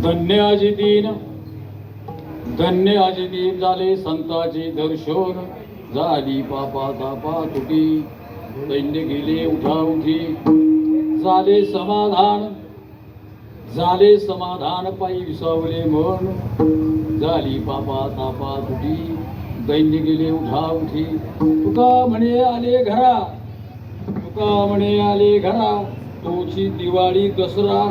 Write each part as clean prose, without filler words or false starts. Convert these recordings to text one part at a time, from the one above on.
धन्य आजी दिन, धन्य आजी दिन झाले संताचे दर्शन, झाली पापा तापा तुटी, दैन्य गेले उठाउठी, झाले समाधान, झाले समाधान पायी विसावले मन, झाली पापा तापा तुटी, दैन्य गेले उठाउठी. तुका म्हणे आले घरा, तुका म्हणे आले घरा, तोची दिवाळी दसरा,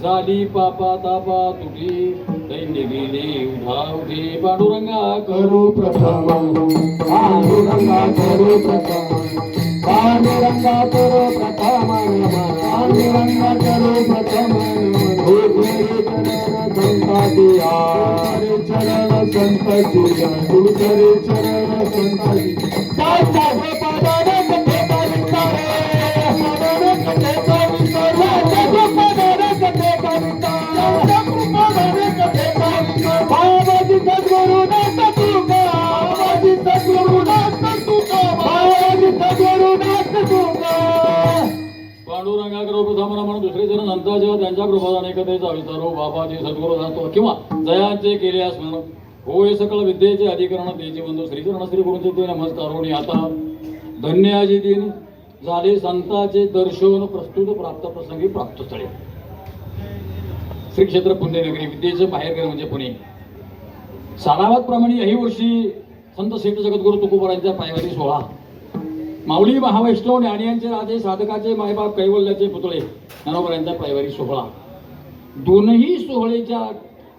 झाली पापा तापा तुटी, दैन्य गेले उठाउठी. पांडुरंगा करू प्रथम, पांडुरंगा करू प्रथम, पांडुरंगा करू प्रथम, पांडुरंगा करू प्रथम. चरण संताची, गुरुचरे चरण संताची. पांडुरंगा करो प्रथम म्हणून दुसरे जण संतांच्या त्यांच्या कृपादाने कथेचा विचारो बाबाजी सद्गुरु जातो किंवा जयांचे केले स्मरण होय सकळ विद्येचे अधिकरण तेचे बंधू श्रीचरण श्री गुरुचे ते नमस्कारोनी. आता धन्य आजी दिन झाले संतांचे दर्शन, प्रस्तुत प्राप्त प्रसंगी प्राप्त स्थळे. श्री क्षेत्र पुण्यनगरी, विद्येचं बाहेरघर म्हणजे पुणे. सालावाद प्रमाणे याही वर्षी संत श्रेष्ठ जगद्गुरु तुकोबारांच्या पायवारी सोहळा, माऊली महावैष्णव ज्ञानियांचे राजे, साधकाचे मायबाप, कैवल्याचे पुतळे ज्ञानोबारांच्या पायवारी सोहळा. दोनही सोहळेच्या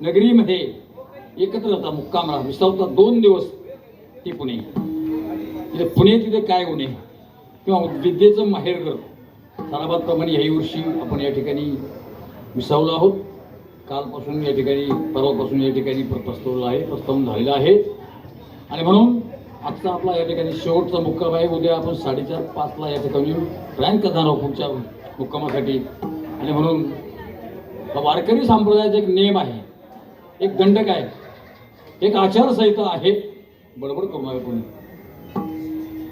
नगरीमध्ये एकत्र होता मुक्काम राहा विसावता 2 दिवस ती पुणे. पुणे तिथे काय होणे किंवा विद्येचं माहेरघर. सालाबाद प्रमाणे याही वर्षी आपण या ठिकाणी विसावलो आहोत. कालपासून या ठिकाणी, परवापासून या ठिकाणी प्रस्तावलं आहे, प्रस्तावून झालेलं आहे. आणि म्हणून आजचा आपला या ठिकाणी शेवटचा मुक्काम आहे. उद्या आपण 4:30-5ला या ठिकाणी रँक करणार आहोत पुढच्या मुक्कामासाठी. आणि म्हणून वारकरी संप्रदायाचा एक नियम आहे, एक दंडक आहे, एक आचारसंहिता आहे. बरोबर करू नये कोणी.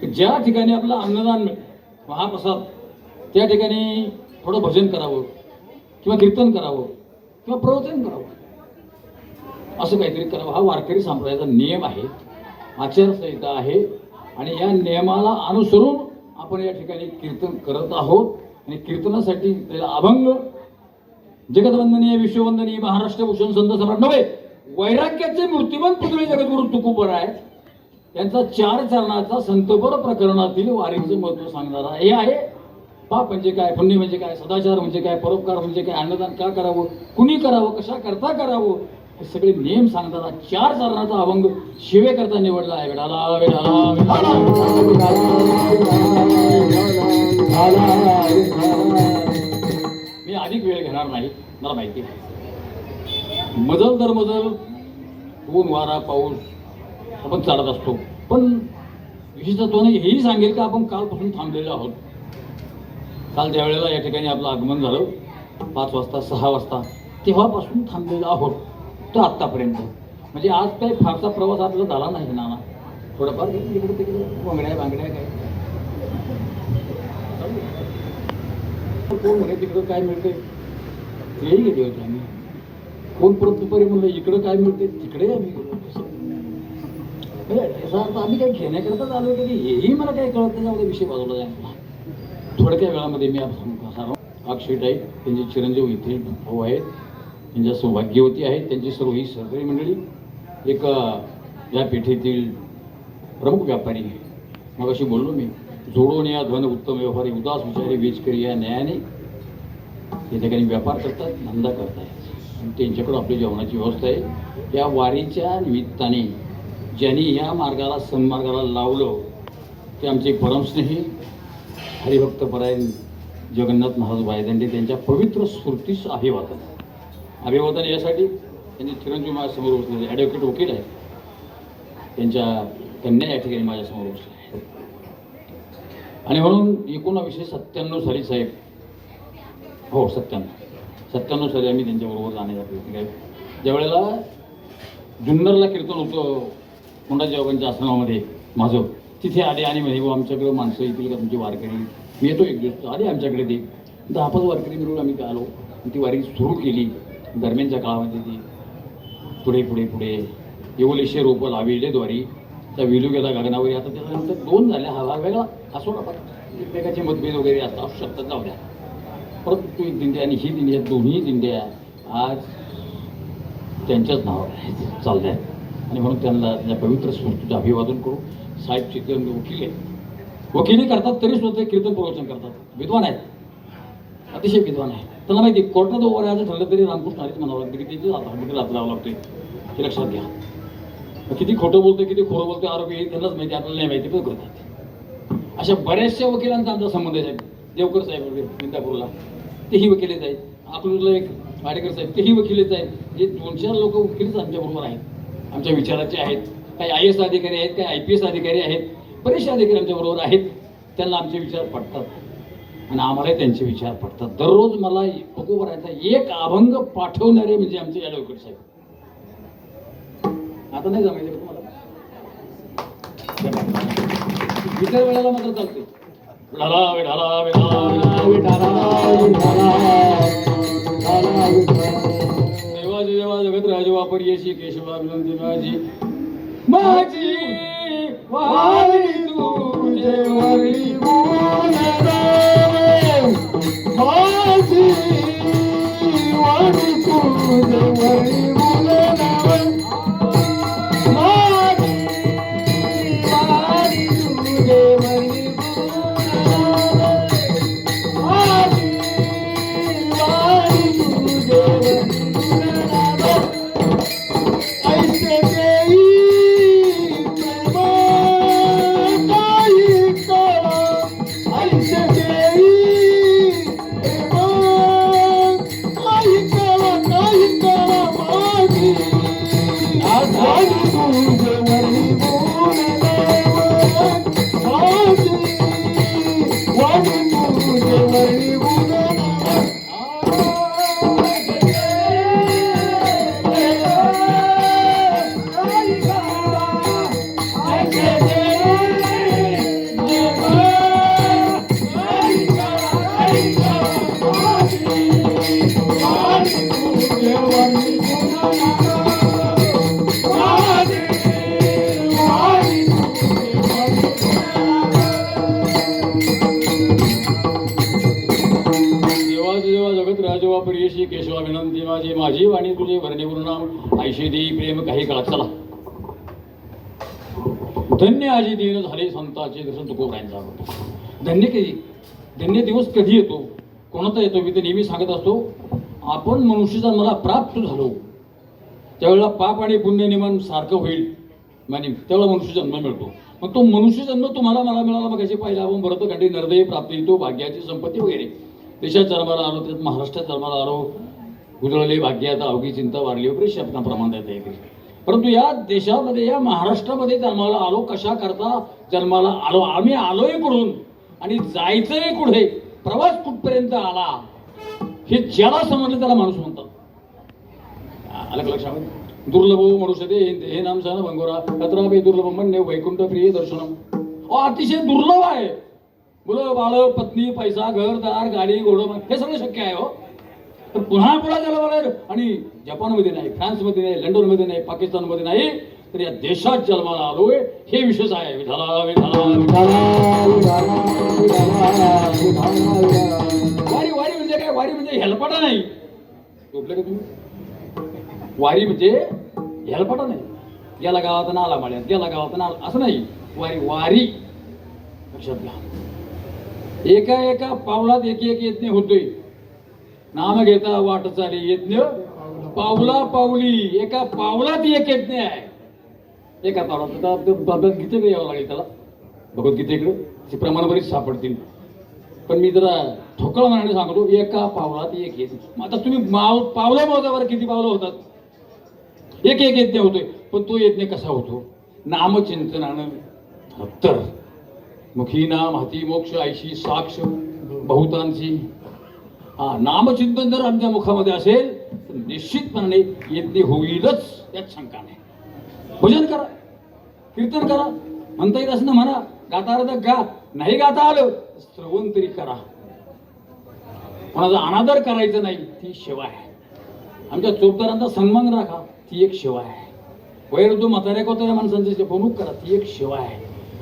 ज्या ठिकाणी आपलं अन्नदान महाप्रसाद, त्या ठिकाणी थोडं भजन करावं किंवा कीर्तन करावं किंवा प्रवचन करावं, असं काहीतरी करावं. हा वारकरी संप्रदायाचा नियम आहे, आचारसंहिता आहे. आणि या नियमाला अनुसरून आपण या ठिकाणी कीर्तन करत आहोत. आणि कीर्तनासाठी त्याला अभंग, जगदवंदनीय विश्ववंदनीय महाराष्ट्र भूषण संत सम्राट नव्हे, वैराग्याचे मूर्तिमंत पुतळे जगद्गुरु तुकोबराय यांचा 4 चरणाचा संतपर प्रकरणातील वारीचं महत्व सांगणारा हे आहे. पाप म्हणजे काय, पुण्य म्हणजे काय, सदाचार म्हणजे काय, परोपकार म्हणजे काय, अन्नदान का करावं, कुणी करावं, कशा करता करावं, हे सगळे नियम सांगताना 4 चरणाचा अभंग शिवे करता निवडला आहे. विठाला विठाला मी अधिक वेळ घेणार नाही, मला माहिती आहे. मजल दर मजल, ऊन वारा पाऊस आपण चालत असतो. पण विशेषत्वाने हेही सांगेल की आपण कालपासून थांबलेलो आहोत. काल ज्या वेळेला या ठिकाणी आपलं आगमन झालं 5 वाजता 6 वाजता, तेव्हापासून थांबलेलो आहोत तर आत्तापर्यंत. म्हणजे आज काही फारसा प्रवास आपला झाला नाही नाना, थोडंफार इकडे तिकडे बांगड्या काय कोण म्हणे तिकडं काय मिळते तेही गेले होते आम्ही. कोण परत दुपारी म्हणलं इकडं काय मिळते तिकडे आम्ही गेलो. याचा अर्थ आम्ही काही घेण्याकरताच आलो की हेही मला काही कळत नाही. त्यामध्ये विषय बाजूला जायला थोडक्या वेळामध्ये मी आपण अक्षयताई त्यांचे चिरंजीव इथे भाऊ आहेत, त्यांच्या सौभाग्यवती आहेत, त्यांची सर्व ही सहकारी मंडळी, एक या पेठेतील प्रमुख व्यापारी. मग अशी बोललो मी, जोडून या धन उत्तम व्यवहारी, उदास विचारी वेचकरी या न्यायाने या ठिकाणी व्यापार करतात, धंदा करतायत. आणि त्यांच्याकडं आपली जेवणाची व्यवस्था आहे. या वारीच्या निमित्ताने ज्यांनी या मार्गाला सन्मार्गाला लावलं ते आमचे परमस्नेही हरिभक्तपरायण जगन्नाथ महाराज वायदंडे, त्यांच्या पवित्र स्फूर्तीस अभिवादन. अभिवादन यासाठी त्यांचे चिरंजीव माझ्यासमोर बसलेले ॲडव्होकेट वकील आहेत, त्यांच्या कन्या या ठिकाणी माझ्यासमोर बसल्या आहेत. आणि म्हणून 1997 साली साहेब, हो 97 साली आम्ही त्यांच्याबरोबर जाण्याचा प्रयत्न केला. ज्यावेळेला जुन्नरला कीर्तन होतं कोंडाजीबाबांच्या आश्रमामध्ये माझं, तिथे आले आणि म्हणे आमच्याकडे माणसं येतील का तुमची वारकरी. मी येतो एक दिवस, आले आमच्याकडे ते 10-5 वारकरी मिळून आम्ही आलो. ती वारी सुरू केली. दरम्यानच्या काळामध्ये ती पुढे पुढे पुढे एवढीशे रोपं लाविलेद्वारी त्या विलू गेला गगनावरी. आता त्याच्यानंतर 2 झाल्या, हा भाग वेगळा असो ना. एकमेकाचे मतभेद वगैरे असतात, असू शकतात, जाऊ द्या. परंतु एक दिंड्या आणि ही दिंड्या, दोन्ही दिंड्या आज त्यांच्याच नावावर आहेत, चालल्या आहेत. आणि म्हणून त्यांना त्या पवित्र संस्थेचं अभिवादन करू. साहेब चिकन वकील आहेत, वकिली करतात तरी सुद्धा कीर्तन प्रवचन करतात, विद्वान आहेत, अतिशय विद्वान आहे. त्यांना माहिती कोर्टात ओव्हर यायचं ठरलं तरी रामकृष्ण हरीच म्हणावं लागतं की त्याची हात लावावं लागते, हे लक्षात घ्या. किती खोटं बोलतोय किती खोटं बोलतोय आरोपी हे त्यांनाच माहिती, आपल्याला नाही माहिती, पण करतात. अशा बऱ्याचशा वकिलांचा आमचा संबंध आहे. देवकर साहेब वगैरे इंदापूरला तेही वकिलेच आहेत. अकलूजला एक वाडेकर साहेब तेही वकिलेच आहेत. हे 2-4 लोक वकीलच आमच्याबरोबर आहेत, आमच्या विचाराचे आहेत. काही IAS अधिकारी आहेत, काही IPS अधिकारी आहेत, बरेचसे अधिकारी आमच्याबरोबर आहेत. त्यांना आमचे विचार पटतात आणि आम्हालाही त्यांचे विचार पटतात. दररोज मला पकोबरायचा एक अभंग पाठवणारे म्हणजे आमचे या देवकर साहेब. आता नाही जमायचं तुम्हाला, इतर वेळेला मात्र चालते. विठाला विठाला विठाला विठाला देवाजी देवा जगत राज वापर येशी केशवा विनंती माझी माझी वारी तुझे वरी माझी वाणी तुझे वरी बोलनावे, माझी वाणी तुझे वरी बोलनावे, माझी वाणी तुझे वरी बोलनावे. ऐसे देई प्रेम काही कळा, ऐसे देई प्रियशी केशवा विनंती माझी माझी वाणी तुझे वर्णे गुरुनाम ऐशी देई प्रेम काही काळात. चला धन्य आजी दिन झाले संतांचे दर्शन तुकोबरायांचा. धन्य कधी, धन्य दिवस कधी येतो, कोणाचा येतो? मी तर नेहमी सांगत असतो, आपण मनुष्य जन्माला प्राप्त झालो त्यावेळेला पाप आणि पुण्य नियमन सारखं होईल मानी, त्यावेळेला मनुष्य जन्म मिळतो. मग तो मनुष्य जन्म तुम्हाला मला मिळाला. मग कशी पाहिजे आपण भरतखंडी नरदय प्राप्ती तो भाग्याची संपत्ती वगैरे. देशात जन्माला आलो, त्यात महाराष्ट्रात जन्माला आलो, उजळले भाग्यात अवघी चिंता वाढली वगैरे शब्दां प्रमाण देता येते. परंतु या देशामध्ये या महाराष्ट्रामध्ये जन्माला आलो, कशा करता जन्माला आलो? आम्ही आलोय कुठून आणि जायचंय कुठे, प्रवास कुठपर्यंत आला हे ज्याला समजलं त्याला माणूस म्हणतात. आलं का लक्षामध्ये? दुर्लभ मनुष्य दे हे नाम सन भंगोरा तत्रापि दुर्लभ म्हणणे वैकुंठ प्रिय दर्शनम. अतिशय दुर्लभ आहे. मुलं बाळ पत्नी पैसा घरदार गाडी घोडं हे सगळं शक्य आहे हो. पण पुन्हा त्याला बघा आणि जपानमध्ये नाही, फ्रान्समध्ये नाही, लंडनमध्ये नाही, पाकिस्तानमध्ये नाही, तर या देशात जन्माला आलोय हे विशेष आहे. विठाला विठाला वारी वारी म्हणजे काय? वारी म्हणजे हेलपाटा नाही. झोपले का तुम्ही? वारी म्हणजे हेलपाटा नाही. गेला गावात आला माळ्यात, गेला गावात आला असं नाही. वारी वारी लक्षात घ्या. एका एका पावलात एक एक यज्ञ होतोय. नाम घेता वाट चाली यज्ञ पावला पावली. एका पावलात एक यज्ञ आहे. एका पावलात भगवद्गीतेकडे यावं लागेल त्याला. भगवद्गीतेकडे प्रमाण बरीच सापडतील. पण मी जरा ठोकळ मनाने सांगतो, एका पावलात एक यज्ञ. आता तुम्ही पावलं मोजावर किती पावलं होतात? एक एक यज्ञ होतोय. पण तो यज्ञ कसा होतो? नामचिंतनानं. तर मुखी नाम हाती मोक्ष ऐशी साक्ष बहुतांची. हा नामचिंतन जर आमच्या मुखामध्ये असेल तर निश्चितपणे यज्ञ होईलच, त्यात शंका नाही. भजन करा, कीर्तन करा, म्हणता येत असं म्हणा, गाता आलं तर गा, नाही गाता आलं श्रवण तरी करा. कोणाचा अनादर करायचा नाही, ती सेवा आहे. आमच्या चोपदारांचा सन्मान राखा, ती एक सेवा आहे. वैरुद्ध म्हाताऱ्या कोताऱ्या माणसांची जपवणूक करा, ती एक सेवा आहे.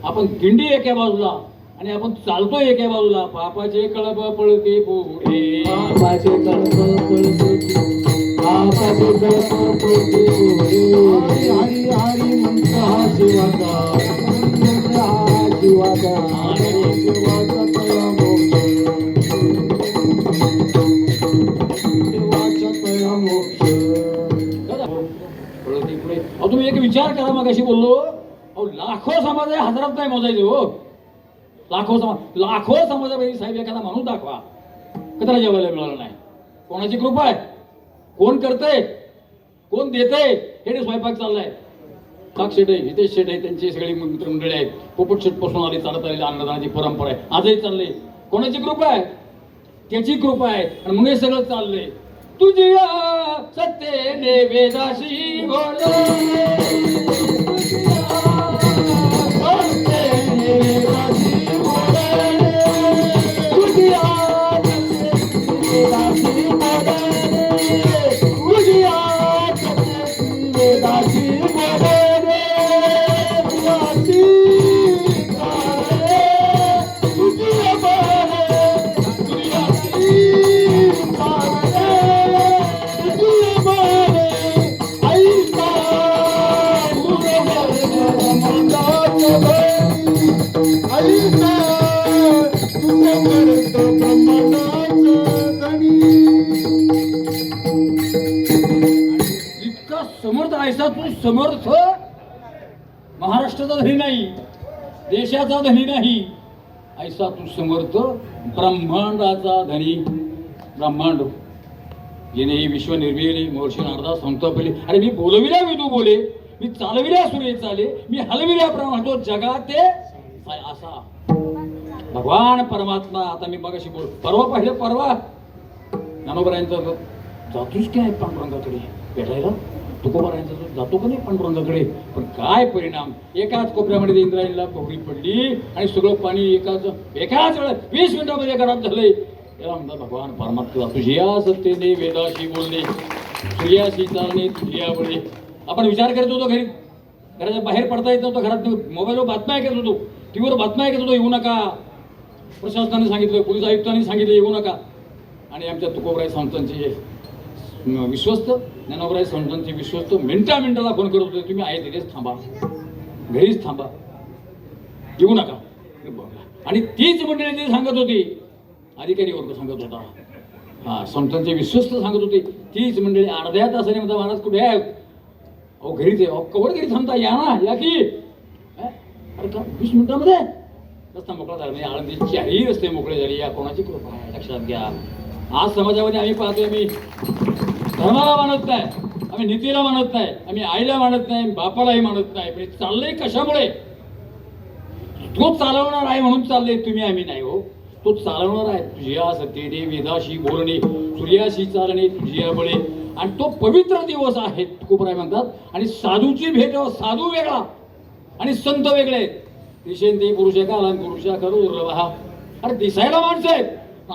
आपण दिंडी एका बाजूला आणि आपण चालतो एका बाजूला. पापाचे कळप पळते पुढे, पापाचे कळप पळते, पापाचे कळप पळते. हरी हरी हरी म्हणतो हा शिवाचा, हा शिवाचा, हरी शिवाचा तया मोक्ष, शिवाचा तया मोक्ष. पळते पुढे. अहो तुम्ही एक विचार करा, मग अशी बोललो, अहो लाखो समाज आहे, हजारात नाही मोजायचे हो. लाखो समाजापैकी साहेब एखादा माणूस दाखवा का त्याला जेवायला मिळालं नाही. कोणाची कृपा आहे? कोण करतंय? कोण देतंय? हे स्वयंपाक चाललाय. काक शेट आहे, हितेश शेट आहे, त्यांची सगळी मित्रमंडळी आहेत. पोपट शेट पासून आली चालत आलेली अन्नदानाची परंपरा आहे, आजही चालले. कोणाची कृपा आहे? त्याची कृपा आहे. आणि मग हे सगळं चाललंय. तुझ्या सत्तेने वेदाशी इतका समर्थ आहेसा तू. समर्थ महाराष्ट्राचा धनी नाही, देशाचा धनी नाही, ऐसा तू समर्थ ब्रह्मांडाचा धनी. ब्रह्मांड येणे विश्व निर्मिले महर्षी नारदास संतापले. अरे मी बोलविल्या विदू बोले, मी चालविल्या सूर्य चाले, मी हलविल्या प्रमाण जगात ते असा भगवान परमात्मा. आता मी मगाशी बोल, परवा पाहिलं, परवा ज्ञानोबरायांचं जातोच काय पांडुरंगाकडे भेटायला. तुकोबारायांचा जातो का नाही पांडुरंगाकडे. पण काय परिणाम, एकाच कोपऱ्यामध्ये इंद्रायणीला कोहरी पडली आणि सगळं पाणी एकाच वेळेत 20 मिनिटामध्ये खराब झालंय. याला म्हणतात भगवान परमात्मा. तुझ्या सत्तेने वेदाशी बोलणे, सूर्याशी चालणे, तुझ्या बळे. आपण विचार करत होतो घरी, घराच्या बाहेर पडता येत नव्हतं. घरात मोबाईलवर बातम्या ऐकत होतो, टीव्हीवर बातम्या ऐकत होतो, येऊ नका. प्रशासनाने सांगितलं, पोलीस आयुक्तांनी सांगितलं येऊ नका. आणि आमच्या तुकोबराय संतांचे विश्वस्त, ज्ञानोबराय संतांचे विश्वस्त मिनिटाला फोन करत होते, तुम्ही आहे तिथेच थांबा, घरीच थांबा, येऊ नका. आणि तीच मंडळी ते सांगत होती, अधिकारी वर्ग सांगत होता, हा संतांचे विश्वस्त सांगत होते. तीच मंडळी अर्ध्या तासाने म्हणता महाराज कुठे आहे? अहो घरीच आहे. अहो कवर घरी थांबता, या ना, या की. अरे का 20 मिनिटामध्ये रस्ता मोकळा झाला. म्हणजे आळंदीचे चारही रस्ते मोकळे झाले. या कोणाची कृपा आहे लक्षात घ्या. आज समाजामध्ये आम्ही पाहतोय, आम्ही धर्माला मानत नाही, आम्ही नीतीला मानत नाही, आम्ही आईला मानत नाही, बापालाही मानत नाही. पण चाललंय कशामुळे? तो चालवणार आहे म्हणून चाललंय. तुम्ही आम्ही नाही हो, तो चालवणार आहे. तुझ्या सत्तेने वेदाशी बोलणे, सूर्याशी चालणे, तुझ्या बळे. आणि तो पवित्र दिवस आहे तुकोबराय म्हणतात. आणि साधूची भेट, साधू वेगळा आणि संत वेगळे. दिशेंती पुरुषा काला पुरुषा करू दुर्लभा. अरे दिसायला माणसं आहेत,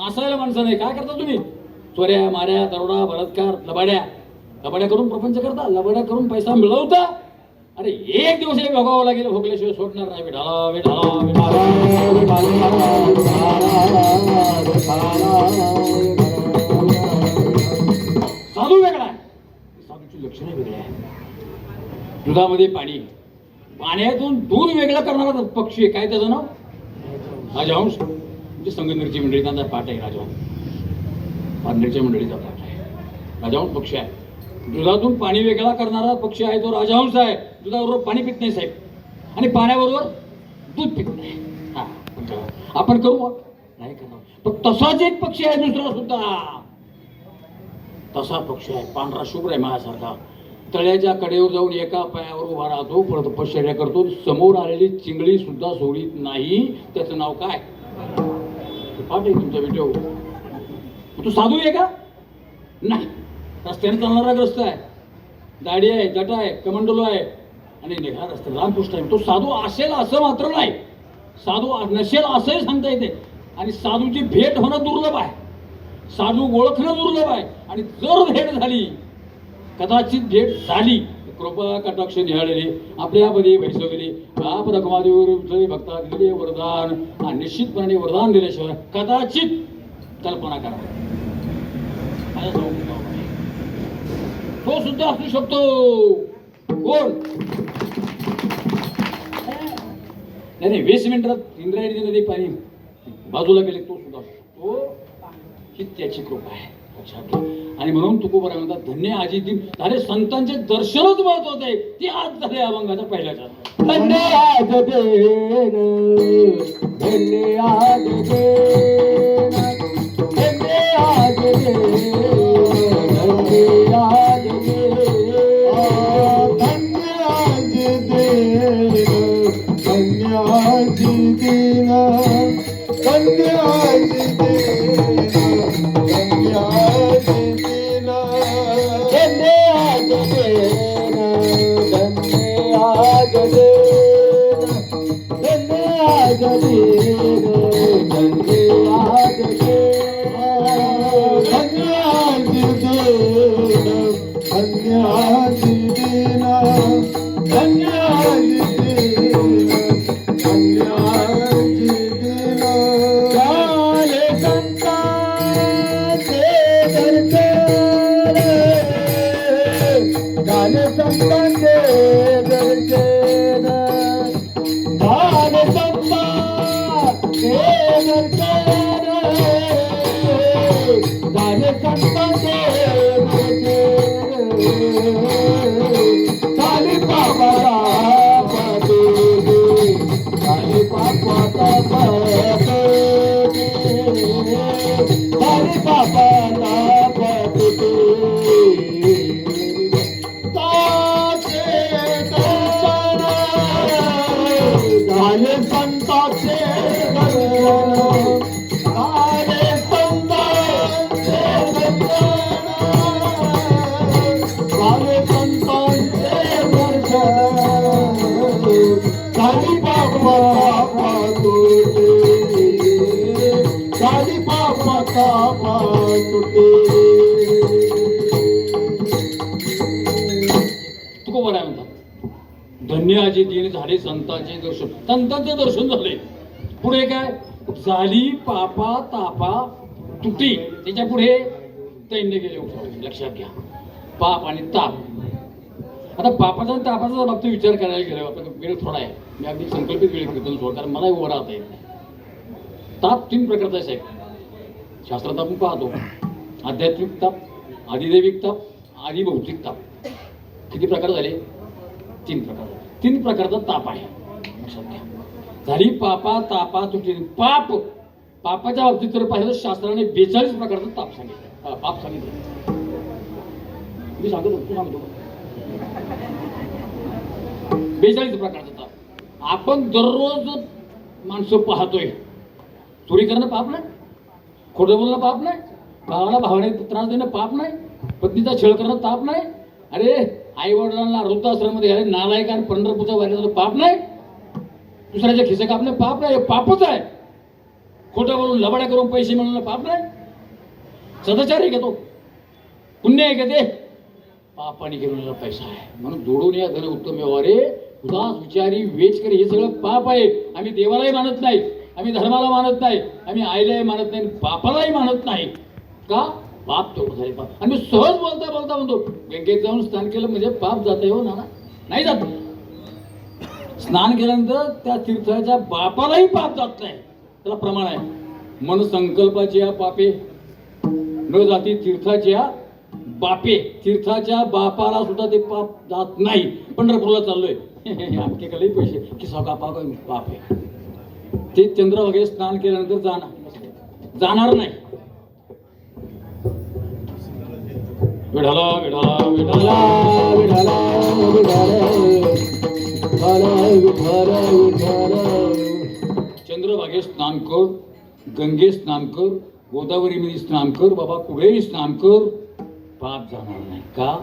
असायला माणसं नाही. काय करता तुम्ही? चोऱ्या, माऱ्या, दरोडा, बलात्कार, लबाड्या करून प्रपंच करता, लबाड्या करून पैसा मिळवता. अरे एक दिवस हे भोगावं लागेल, भोगल्याशिवाय सोडणार नाही. विठाला विठाला साधू वेगळा आहे, साधूची लक्षणे वेगळी आहे. दुधामध्ये पाणी, पाण्यातून दूध वेगळं करणारा पक्षी आहे. काय त्याचं नाव? राजहंस. म्हणजे संगमनेरची मंडळी त्यांचा पाठ आहे राजहंस. पारनेरच्या मंडळीचा पाठ आहे. राजहंस पक्षी आहे. दुधातून पाणी वेगळा करणारा पक्षी आहे तो राजहंस आहे. दुधाबरोबर पाणी पित नाही साहेब, आणि पाण्याबरोबर दूध पित नाही. हा आपण करू नाही करणार. पण तसाच एक पक्षी आहे दुसरा सुद्धा, तसा पक्षी आहे पांढरा शुभ्र आहे माझ्यासारखा. तळ्याच्या कडेवर जाऊन एका पायावर उभा राहतो, परत तपश्चर्या करतो, समोर आलेली चिंगळी सुद्धा सोडित नाही. त्याचं नाव काय? पाठ आहे तुमच्या व्हिडिओ. तो साधू आहे का? नाही. रस्त्याने चालणारा ग्रस्त आहे, दाढी आहे, जटा आहे, कमंडलो आहे आणि निघा रस्ता रामकृष्ण आहे. तो साधू असेल असं मात्र नाही, साधू नसेल असंही सांगता येते. आणि साधूची भेट होणं दुर्लभ आहे, साधू ओळखणं दुर्लभ आहे. आणि जर भेट झाली कदाचित भेट झाली, कृपा कटाक्ष निहाळलेली आपल्यामध्ये बैसवली बाप रखमादेवी भक्ता दिलेले वरदान आणि निश्चितपणे वरदान दिल्याशिवाय कदाचित कल्पना करा माझ्या जाऊन तो सुद्धा असू शकतो. कोण? नाही 20 मिनिटात इंद्रायणी नदी पाणी बाजूला गेले तो सुद्धा तो ही त्याची कृपा आहे लक्षात घ्या. आणि म्हणून तुकोबरा म्हणतात धन्य आजी दिन अरे संतांचे दर्शनच महत्वाचं आहे. ती आज झाले अभंगाचा पहिल्याच्या धन्य आज देन धन्य आज देन धन्य आज देन धन्य आज देन धन्य आज देन धन्य आज देन धन्य आज देन धन्य आज देन धन्य आज देन धन्य आज देन धन्य आज देन धन्य आज देन धन्य आज देन धन्य आज देन धन्य आज देन धन्य आज देन झाले संतांचे दर्शन झाले संतांचे दर्शन झाले संतांचे दर्शन झाले संतांचे दर्शन झाले बाबाला पाठवले झाले बाबाला पाठवले झाले बाबाला पाठवले झाले संताचे दर्शन झाले संताचे दर्शन झाले संतांचे दर्शन झाली बाबा पाठवले झाली बाबा पाठवले. तुकोबरा म्हणतात धन्य आजी दिन झाले संतांचे दर्शन. संतांचे दर्शन झाले. पुढे काय झाली पापा तापा तुटी. त्याच्या पुढे दैन्य गेले उठवले. लक्षात घ्या पाप आणि ताप. आता पापाचा आणि तापाचा बाबतीत विचार करायला गेलो आता वेळ थोडा आहे. मी अगदी संकल्पित वेळ कीर्तन सोड कारण मला उभं राहता येत नाही. ताप 3 प्रकारचा आहे साहेब. शास्त्रात आपण पाहतो आध्यात्मिक ताप, आदिदैविक ताप, आदिभौतिक ताप. किती प्रकार झाले? 3 प्रकार. 3 प्रकारचा ताप आहे लक्षात घ्या. झाली पापा तापा तुटी. पापाच्या बाबतीत जर पाहिलं शास्त्राने 42 प्रकारचा ताप सांगितलं. पाप सांगितलं. मी सांगतो तू सांगतो 42 प्रकारचा ताप. आपण दररोज माणसं पाहतोय. चोरी करणं पाप नाही, खोटं बोलणं पाप नाही, भावाला भावाने त्रास देणं पाप नाही, पत्नीचा छळ करणं ताप नाही. अरे आई वडिलांना वृद्धाश्रममध्ये घाले नालायक आणि पंढरपूरच्या वारीला पाप नाही. दुसऱ्याच्या खिसे कापणे पाप नाही, हे पापच आहे. खोटं बोलून लबाड्या करून पैसे मिळवणं पाप नाही. सदाचार आहे का तो? पुण्य आहे का ते? पापाने केलेला पैसा आहे. म्हणून जोडून या धन उत्तम व्यवहारे उदास विचारी वेच करे. हे सगळं पाप आहे. आम्ही देवालाही मानत नाही, आम्ही धर्माला मानत नाही, आम्ही आईलाही मानत नाही, बापालाही मानत नाही. का? पाप तेवढं झाले पाप. आणि मी सहज बोलता बोलता म्हणतो गंगेत जाऊन स्नान केलं म्हणजे पाप जात हो ना? नाही जात. स्नान केल्यानंतर त्या तीर्थाच्या बापालाही पाप जात नाही. त्याला प्रमाण आहे. मन संकल्पाची पापे न जाती तीर्थाच्या बापे. तीर्थाच्या बापाला सुद्धा ते पाप जात नाही. पंढरपूरला चाललोय आमचे कलाही पैसे की सगळा पाप आहे. ते चंद्र वगैरे स्नान केल्यानंतर जाणार नाही. विठाला विठाला विठाला विठाला विठाला विठाला. चंद्रभागेत स्नान कर, गंगेत स्नान कर, गोदावरीमध्ये स्नान कर, बाबा कुठेही स्नान कर, पाप जाणार नाही. का?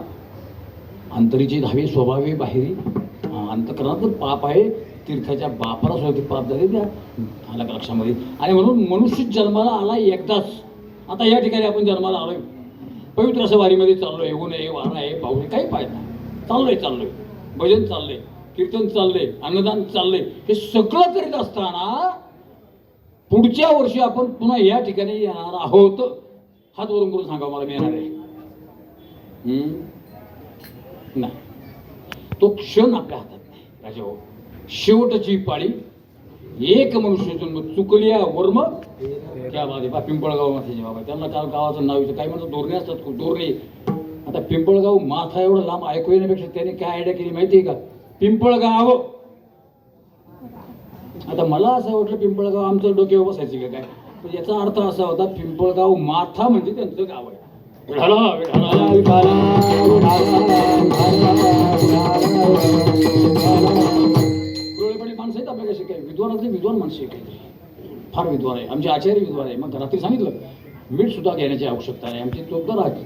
अंतरीची धावे स्वभावे बाहेरी. अंतकरणात पाप आहे. तीर्थाच्या बापाला सुद्धा पाप झाले त्या आला का लक्षामध्ये. आणि म्हणून मनुष्य जन्माला आला एकदाच. आता या ठिकाणी आपण जन्माला आलोय पवित्र असं वारीमध्ये चाललोय, ऊन आहे, वारा आहे, पाऊस आहे, काही पाहिजे नाही, चाललोय भजन चाललंय, कीर्तन चाललंय, अन्नदान चाललंय. हे सगळं करीत असताना पुढच्या वर्षी आपण पुन्हा या ठिकाणी येणार आहोत. हात वरून करून सांगा मला मी येणार आहे. नाही, तो क्षण आपल्या हातात नाही राजा हो. शेवटची पाळी, एक मनुष्य जन्म चुकलिया वर्म त्या बाबा बा पिंपळगाव माथ्याचे बाबा, त्यांना काल गावाचं नाव येतं, काही म्हणतात दोरणे असतात खूप दोरणे. आता पिंपळगाव माथा एवढं लांब ऐकू येण्यापेक्षा त्यांनी काय आयडिया केली माहिती आहे का, पिंपळगाव. आता मला असं वाटलं पिंपळगाव आमचं डोक्यावर बसायची का काय, पण याचा अर्थ असा होता पिंपळगाव माथा म्हणजे त्यांचं गाव आहे. विठाला विठाला विठाला डोळेपणी माणसं आहेत आपल्या कशी काय, विद्वानातले विद्वान माणसं काही फार विद्वान आहे. आमचे आचार्य विद्वान आहे. मग रात्री सांगितलं मीठ सुद्धा घेण्याची आवश्यकता नाही, आमची चोपदार आहे.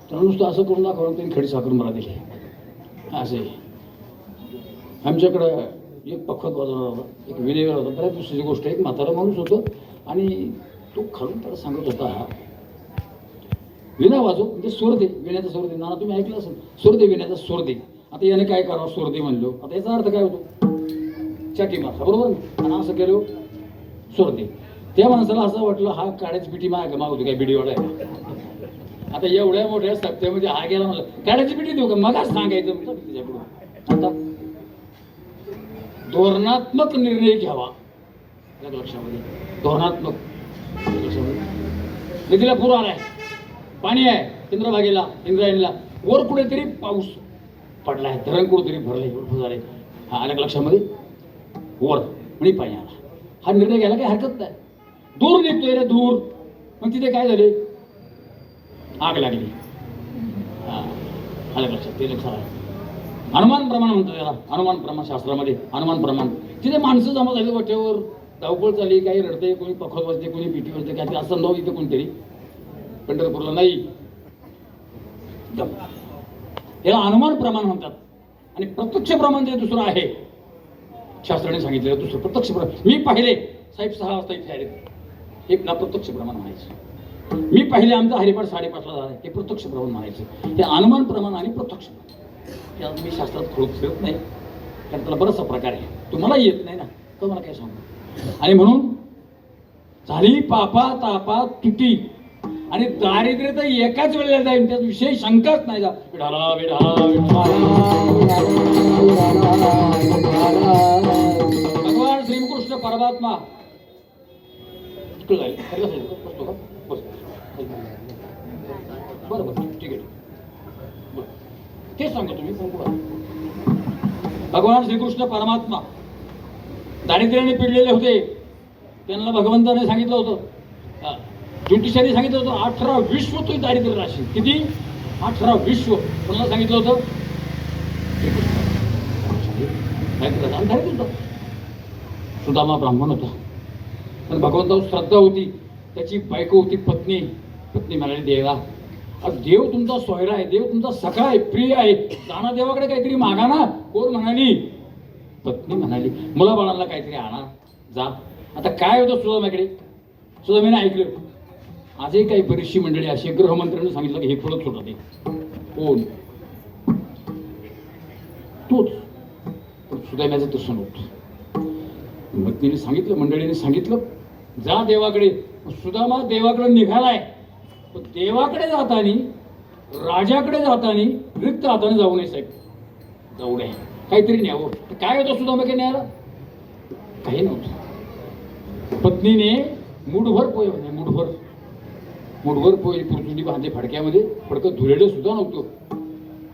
त्यांना नुसतं असं करून दाखवलं त्यांनी खडी साखर मला दिली. असे आमच्याकडं एक पखवत वाजवणार होता, एक विनेगर होता, बऱ्याच दिवसाची गोष्ट आहे. एक म्हातारा माणूस होतो आणि तो खालून त्याला सांगत होता विना वाजव म्हणजे स्वर दे, विण्याचा स्वर दे. नाना तुम्ही ऐकलं असेल, स्वर दे, विण्याचा स्वर दे. आता याने काय करावं, स्वर दे म्हणलो, आता याचा अर्थ काय होतो, चाटी मारा, बरोबर. आणि असं केलं स्वर दे. त्या माणसाला असं वाटलं हा काड्याची पिठी मागवतो काय बिडीवाडा आहे. आता एवढ्या मोठ्या सप्त्यामध्ये हा गेला म्हणलं काड्याची पिठी देऊ का, मगाच सांगायचं त्याच्याकडून. आता धोरणात्मक निर्णय घ्यावा लक्षामध्ये, धोरणात्मक लक्षामध्ये. नदीला पूर आलाय, पाणी आहे चंद्रभागेला, इंद्रायणीला, वर कुठेतरी पाऊस पडलाय, धरण कुठेतरी भरले झाले, हा आल्या लक्षामध्ये, वर म्हणजे पाणी आला. हा निर्णय घ्यायला काही हरकत नाही. दूर निघतोय रे दूर, मग तिथे काय झाले, आग लागली. हा आलं लक्षात, ते लक्षात आहे. हनुमान प्रमाण म्हणतो त्याला, हनुमान प्रमाण शास्त्रामध्ये हनुमान प्रमाण. तिथे माणसं जमा झाली वाटेवर, धावपळ चालली, काही रडते, कोणी पखवत बसते, कोणी पिठी बसते, काय ते असं नाव इथे कोणतरी. पंढरपूरला नाही, याला हनुमान प्रमाण म्हणतात. आणि प्रत्यक्ष प्रमाण जे दुसरं आहे शास्त्राने सांगितलेलं, दुसरं प्रत्यक्ष प्रमाण. मी पाहिले साहेब 6 वाजता इथे आले, एक ना प्रत्यक्ष प्रमाण म्हणायचं. मी पाहिले आमचा हरिपाठ 5:30ला झाला, हे प्रत्यक्ष प्रमाण म्हणायचं. हे अनुमान प्रमाण आणि प्रत्यक्ष प्रमाण त्यात मी शास्त्रात थोडं फिरत नाही, कारण त्याला बराचसा प्रकार आहे, तुम्हाला येत नाही ना, तर मला काय सांगू. आणि म्हणून झाली पापा तापा तुटी, आणि दारिद्र्य तर एकाच वेळेला जाईल, त्यात विषय शंकाच नाही. जा विठाला विठाला भगवान श्रीकृष्ण परमात्मा जाईल बसतो का, बस बरं बरं ठीक आहे, तेच सांगतो तुम्ही पण. भगवान श्रीकृष्ण परमात्मा दारिद्र्याने पिडलेले होते, त्यांना भगवंताने सांगितलं होतं, ज्योतिषाने सांगितलं होतं 18 विश्व तुझी दारिद्र्य राशी. किती? 18 विश्व. कोणाला सांगितलं होतं? दारिद्र्य. सुदामा ब्राह्मण होता, पण भगवंतावर श्रद्धा होती. त्याची बायको होती पत्नी. पत्नी म्हणाली देवा, देव तुमचा सोयरा आहे, देव तुमचा सखा आहे, प्रिय आहे, जाणा देवाकडे काहीतरी मागा ना. कोण म्हणाली? पत्नी म्हणाली मला बाळांना काहीतरी आणा जा. आता काय होतं सुदामाकडे, सुदामाने ऐकलं. आजही काही बरीचशी मंडळी अशी, गृहमंत्र्यांनी सांगितलं की हे फळच होतं, ते कोण तोच. पण सुदाम्याचं तसं नव्हतं. पत्नीने सांगितलं, मंडळीने सांगितलं जा देवाकडे. सुदामा देवाकडे निघालाय, पण देवाकडे जातानी, राजाकडे जातानी रिक्त हाताने जाऊ नये साहेब, जाऊ नये, काहीतरी न्यावं. काय होतं सुदामाकडे न्यायला? काही नव्हतं. पत्नीने मुठभर पोहे होते, मुठभर पोहे पुरचुंडी बांधले फडक्यामध्ये, फडकं धुलेलं सुद्धा नव्हतं,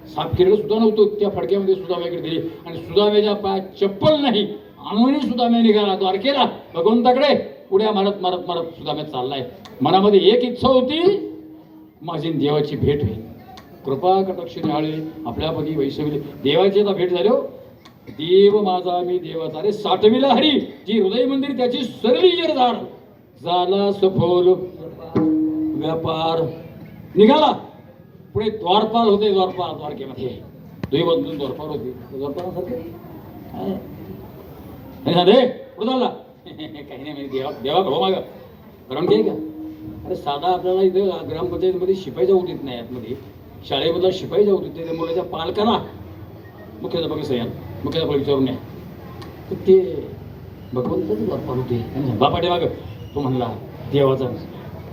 साफ केलेलं सुद्धा नव्हतं, त्या फडक्यामध्ये सुदाम्याकडे दिले. आणि सुदाम्याच्या पायात चप्पल नाही, आणूनही सुदाम्या निघाला द्वारकेला भगवंताकडे. उड्या मारत मारत मारत सुदाम्या चाललाय. मनामध्ये एक इच्छा होती, माझी देवाची भेट होईल, कृपा कटाक्ष निहाळे आपल्यापैकी वैसविले. देवाची आता भेट झाली हो. देव माझा मी देवाचा, रे साठविला हरी जी हृदय मंदिर त्याची सरली जरदार, झाला सफल व्यापार. निघाला. पुढे द्वारपाल होते, द्वारकेमध्ये दुई बंधून द्वारपाल होते. द्वारपालासारखे पुढे चालला काही नाही, म्हणजे देवा भाऊ माग कारण काय का अरे साधा आपल्याला इथं ग्रामपंचायतीमध्ये शिपाई जाऊ देत नाही आतमध्ये, शाळेमधला शिपाई जाऊ देत नाही, त्या मुलाच्या पालकांना मुख्याध्यापक सह्या मुख्याध्यापक विचारून या. तर ते भगवंताच वापर होते बापाटे माग. तो म्हणला देवाचा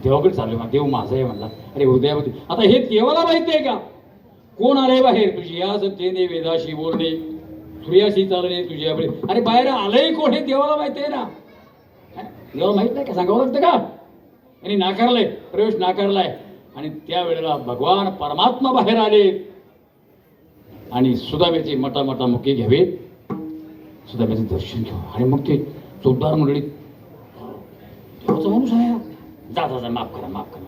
देवाकडे चालू देव माझा आहे म्हणला. अरे हृदयामध्ये आता हे देवाला माहिती आहे का कोण आले बाहेर? तुझी या सत्तेने वेदाशी बोलणे, सूर्याशी चालणे तुझ्याकडे. अरे बाहेर आलंय कोण हे देवाला माहिती आहे ना. देवाला माहित नाही का? सांगावं लागतं का? यांनी नाकारलंय, प्रवेश नाकारलाय. आणि त्यावेळेला भगवान परमात्मा बाहेर आले आणि सुदाम्याची मटामटा मुके घ्यावेत, सुदाम्याचं दर्शन घ्यावं. आणि मग ते चोपदार मंडळीत देवाचा माणूस आहे, जा जा जा माफ करा माफ करा.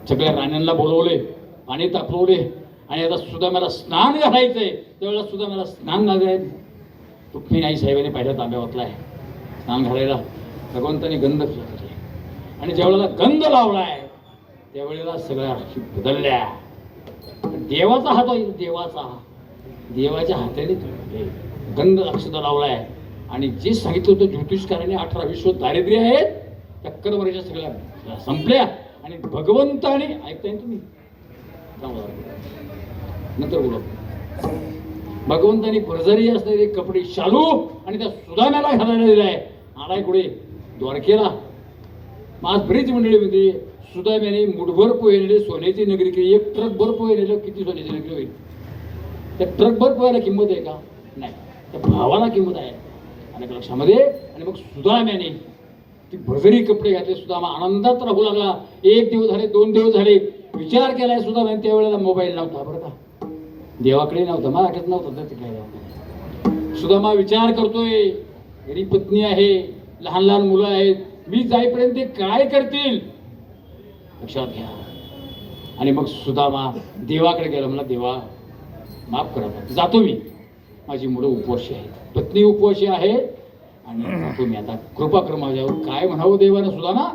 सगळ्या राण्यांना बोलवले, पाणी तापवले आणि आता सुदाम्याला स्नान घालायचंय. त्यावेळेला सुदाम्याला स्नान घालाय रुक्मिणी साहेबांनी पहिल्या तांब्या ओतलाय स्नान घालायला. भगवंताने गंध फुलवले आणि ज्यावेळेला गंध लावलाय त्यावेळेला सगळ्या बदलल्या. देवाचा हात आहे, देवाच्या हाताने गंध अक्षता लावलाय. आणि जे सांगितलं होतं ज्योतिषकाराने 18 विश्व दारिद्र्य आहेत त्या कर्मरेषा सगळ्या संपल्या. आणि भगवंताने ऐकताय तुम्ही नंतर बोला, भगवंताने भरजरी असलेले कपडे शालू आणि त्या सुदाम्याला घालायला दिलाय. आलाय कुठे? द्वारकेला. आज बरीच मंडळी म्हणजे सुदाम्याने मुठभर पोहेलेले सोन्याची नगरी केली. एक ट्रकभर पोहेलेलं किती सोन्याची नगरी होईल? त्या ट्रकभर पोहायला किंमत आहे का? नाही. त्या भावाला किंमत आहे अनेक लक्षामध्ये. आणि मग सुदाम्याने ती भरजरी कपडे घातले. सुदामा आनंदात राहू लागला. 1 दिवस झाले, 2 दिवस झाले. विचार केलाय सुदाम्याने. त्यावेळेला मोबाईल नव्हता बरं का, देवाकडे नव्हता, माझ्याकडे नव्हता. ते काय सुदामा विचार करतोय, घरी पत्नी आहे, लहान लहान मुलं आहेत, मी जाईपर्यंत ते काय करतील लक्षात घ्या. आणि मग सुदामा देवाकडे गेला. मला देवा माफ करा, जातो मी, माझी मुलं उपवाशी आहेत, पत्नी उपवाशी आहे आणि जातो मी आता, कृपा कर माझ्यावर. काय म्हणावं देवानं सुदामा,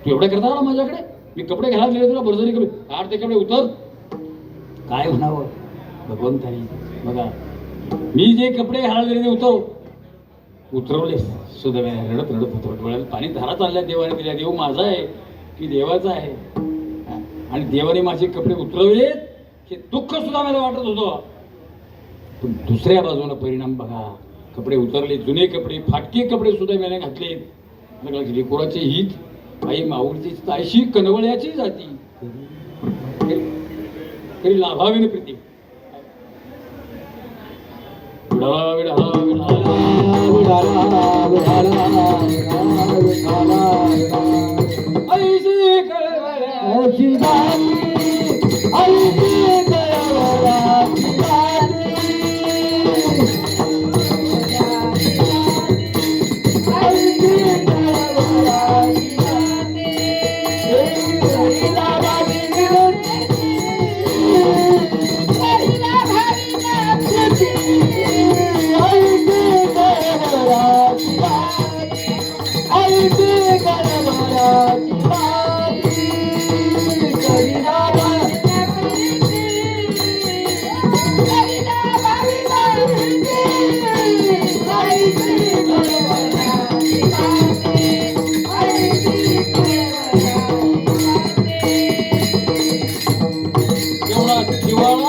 तू एवढं करता आला माझ्याकडे, मी कपडे घालायला दिले तुला भरजरी कपडे, काढ ते कपडे उतर. काय म्हणावं भगवंतानी? बघा मी जे कपडे घालायला दिले ते उतरवले. सुदाम्याने रडत रडत उतरवले. पाणी धारा चालल्या देवाने दिल्या. देव माझा आहे की देवाचा आहे? आणि देवाने माझे कपडे उतरवलेत हे दुःख सुदाम्याला वाटत होतं. पण दुसऱ्या बाजूने परिणाम बघा, कपडे उतरले, जुने कपडे, फाटके कपडे सुदाम्याने घातले. लेकराचे हित आई माऊलीची तायशी कनवळ्याची जाती तरी लाभावी प्रीती. विढाला विढाला विढाला ऐशी कळवळ्याची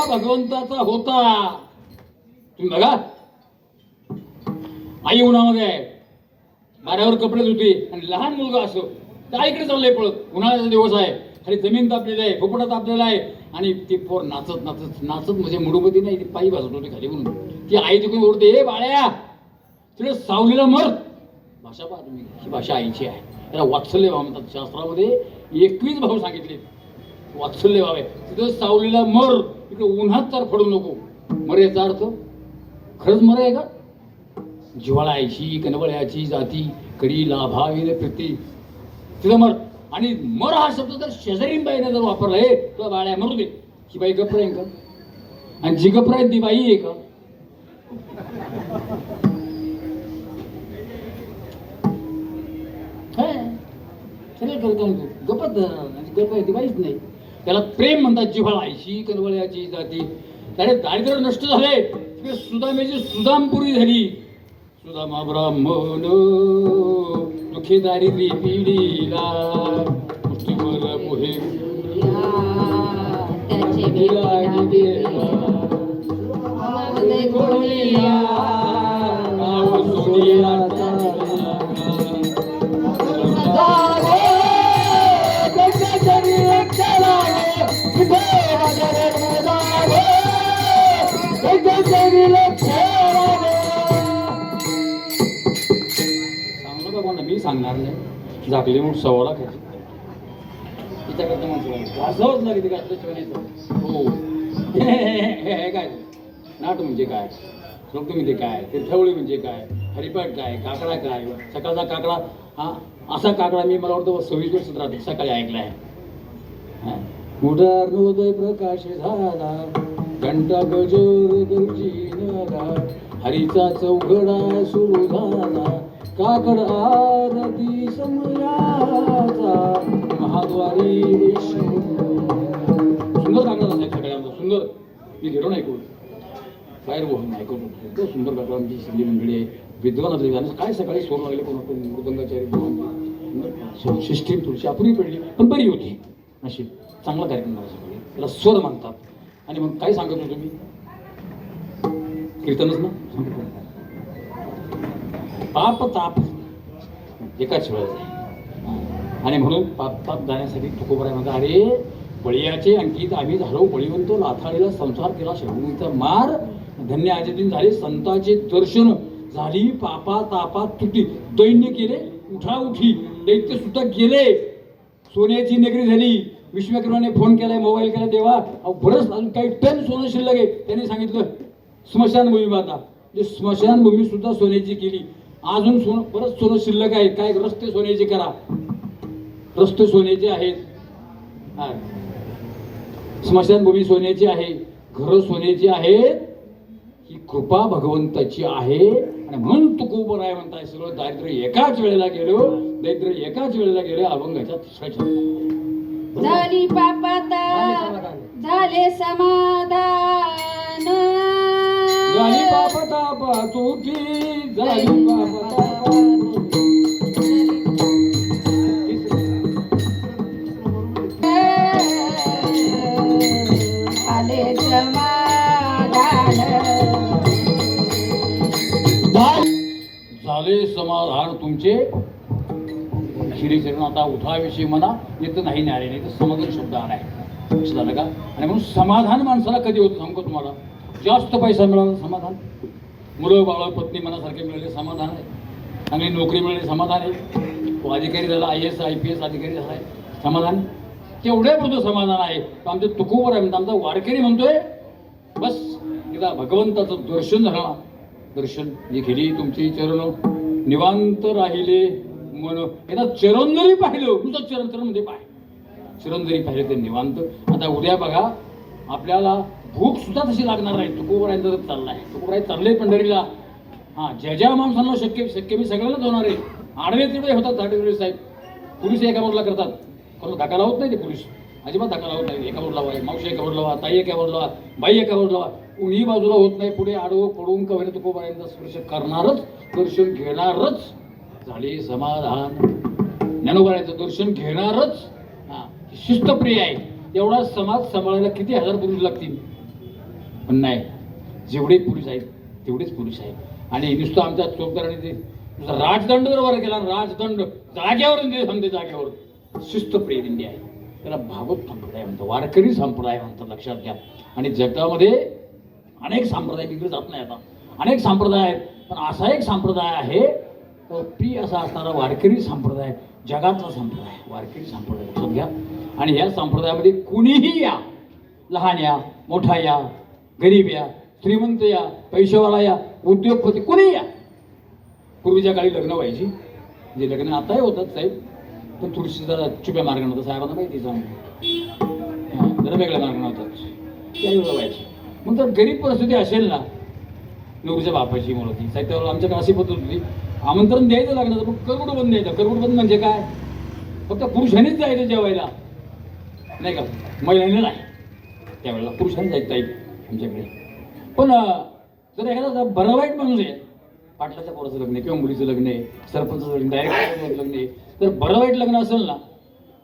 भगवंताचा होता. तुम्ही बघा, आई उन्हामध्ये आहे, माऱ्यावर कपडे धुते आणि लहान मुलगा असो तर आईकडे चाललंय पळत. उन्हाळ्याचा दिवस आहे, खाली जमीन तापलेली आहे, फुफुटा तापलेला आहे आणि ती पोर नाचत नाचत नाचत म्हणजे मुडुमती नाही, ती पायी भाजत होती खाली म्हणून. ती आई तिकडून ओरते, हे बाळ्या तिकडे सावलीला मर. भाषा पहा तुम्ही, ही भाषा आईची आहे. त्याला वात्सल्य भाव म्हणतात. शास्त्रामध्ये 21 भाव सांगितले वात्सल्य भाव आहे. तिथं सावलीला मर, तिकडे उन्हात तर पडू नको. मर याचा अर्थ खरंच मर आहे का? जिव्हाळा आईशी कनवळ्याची जाती करी लाभावी प्रीती, तिथं मर. आणि मर हा शब्द जर शेजारीन बाईने जर वापरला, हे तुला बाळ्या मरू दे, ही बाई गप्प राहील का? आणि जी गप्प राहील ती बाई आहे का? सगळं करतो गप्पत गप्प आहे ती बाईच नाही. त्याला प्रेम म्हणतात. जिव्हाळा आईशी कनवळ्याची जाती. त्याने दारिद्र्य नष्ट झाले. सुदामेची सुदामपुरी झाली. सुदामा ब्राह्मण दुःखी दारिद्र्य पिढीला मुष्टीभर पोहे त्याचे दिला आणि दिला. गोळीया नाव सोडिया सांगू का कोणा मी सांगणार नाही झाकली म्हणून सवाला खायची तिच्याकडचं माणसं असंच ना किती घातलं शिवायचं हो हे काय नाट म्हणजे काय श्लोक म्हणजे काय तीर्थवळी म्हणजे काय हरिपाठ काय काकडा काय सकाळचा काकडा हा असा काकडा मी मला वाटतं 26 वर्षात राहते सकाळी ऐकलाय उदार नोदय प्रकाश झाला घंटा गजर गर्जिनला हरीचा चौघडा सुरू झाला काकड आरती समयाचा महाद्वारी विष्णू सुंदर काकडा झाला सगळ्यांचा सुंदर मी घेऊन ऐकून बाहेर बोलून ऐकून इतकं सुंदर काकडा आमची सगळी मंडळी आहे विद्वान असले आणि काय सकाळी सोर लागले कोण मृदंगाचार्य सिस्टीम थोडीशी अपुरी पडली पण बरी होती अशी चांगला कार्यक्रम झाला सकाळी त्याला स्वर मानतात आणि मग काय सांगत होतो मी कीर्तनच ना पाप ताप एकाच वेळेस आणि म्हणून पाप ताप जाण्यासाठी तुकोबराय म्हणतात अरे बळीयाचे अंकित आम्ही झालो बळीवंत लाथाळीला संसार केला शेवणीचा मार धन्य आजदिन झाले संतांचे दर्शन झाली पापा तापा तुटी दैन्य केले उठा उठी दैत्य सुद्धा गेले सोन्याची नगरी झाली विश्वकर्माने फोन केलाय मोबाईल केला देवा बरंच अजून काही टन सोनं शिल्लक आहे त्याने सांगितलं स्मशानभूमी माता म्हणजे स्मशानभूमी सुद्धा सोन्याची केली अजून सोनं बरंच सोनं शिल्लक आहे काय रस्ते सोन्याचे करा रस्ते सोन्याचे आहेत स्मशानभूमी सोन्याची आहे घरं सोन्याची आहेत ही कृपा भगवंताची आहे आणि म्हणून तुकोबराय म्हणताय सगळं दारिद्र्य एकाच वेळेला गेलो दारिद्र्य एकाच वेळेला गेलो अभंगाच्या तिसऱ्या झाली पापाता झाले समाधान झाली पापता तुटी झाली पापता झाले समाधान झाले समाधान तुमचे श्रीचरण आता उठाविषयी म्हणा येत नाही न्याय नाही तर समाधान शब्द आलाय लक्षात झालं का आणि म्हणून समाधान माणसाला कधी होतं सांगतो तुम्हाला जास्त पैसा मिळाला समाधान मुलं बाळ पत्नी मनासारखे मिळाले समाधान आहे चांगली नोकरी मिळाली समाधान आहे तो अधिकारी झाला IAS IPS अधिकारी झाला आहे समाधान तेवढ्या पुरतं समाधान आहे तर आमचे तुकोबर आहे म्हणतो आमचा वारकरी म्हणतोय बस एकदा भगवंताचं दर्शन झालं दर्शन जी केली तुमची चरण निवांत राहिले मन एकदा चरण जरी पाहिलं तुमचं चरण चरण म्हणजे पाय चरण जरी पाहिलं ते निवांत आता उद्या बघा आपल्याला भूक सुद्धा तशी लागणार नाही तुकोबरायांचा चाललाय तुकोबराय चालले पंढरीला हा ज्या माणसांना शक्य मी सगळ्यांनाच होणार आहे आडवे तिडवे होतात झाडे साहेब पोलीस एका बाजूला करतात कोणाला धक्का लावत नाही ते पोलीस अजिबात धक्का लावत नाही एका बाजूला लावा मावशी एका बाजूला लावा ताई एका बाजूला लावा बाई एका बाजूला लावा कुणी बाजूला होत नाही पुढे आडवं पडून कवरे तुकोबरायांचा स्पर्श करणारच दर्शन घेणारच झाले समाधान ज्ञानोबरायांचं दर्शन घेणारच हा शिस्तप्रिय आहे एवढा समाज सांभाळायला किती हजार पुरुष लागतील पण नाही जेवढे पुरुष आहेत तेवढेच पुरुष आहेत आणि नुसतं आमच्या चोपदाराने ते राजदंड जर वर केला राजदंड जाग्यावर दिले समजे जाग्यावर शिस्तप्रिय दिंडी आहे त्याला भागवत संप्रदाय म्हणतो वारकरी संप्रदाय म्हणतात लक्षात घ्या आणि जगामध्ये अनेक संप्रदाय तिकडे जात नाही आता अनेक संप्रदाय आहेत पण असा एक संप्रदाय आहे प्रिय असा असणारा वारकरी संप्रदाय जगातला संप्रदाय वारकरी संप्रदाय लक्षात घ्या आणि या संप्रदायामध्ये कुणीही या लहान या मोठा या गरीब या श्रीमंत या पैशावाला या उद्योगपती कुणी या पूर्वीच्या काळी लग्न व्हायची जे लग्न आताही होतात साहेब पण थोडीशी जरा चुप्या मार्गाने होतं साहेबांना माहिती सांग जरा वेगळ्या मार्गाने होतात त्यावेळेला व्हायची मग तर गरीब परिस्थिती असेल ना नवरीच्या बापाची मुलं साहेब त्यावेळेला आमच्याकडे अशी पद्धत होती आमंत्रण द्यायचं लागणार पण करगुडबंद द्यायचं करगुडबंद म्हणजे काय फक्त पुरुषांनीच जायचं जेवायला नाही का महिलांनी नाही त्यावेळेला पुरुषांनी जायचं आमच्याकडे पण जर एखादा बरा वाईट माणूस आहे पाटलाच्या पोराचं लग्न आहे किंवा मुलीचं लग्न आहे, सरपंचाचं लग्न, डायरेक्टरचं लग्न आहे, तर बरं वाईट लग्न असेल ना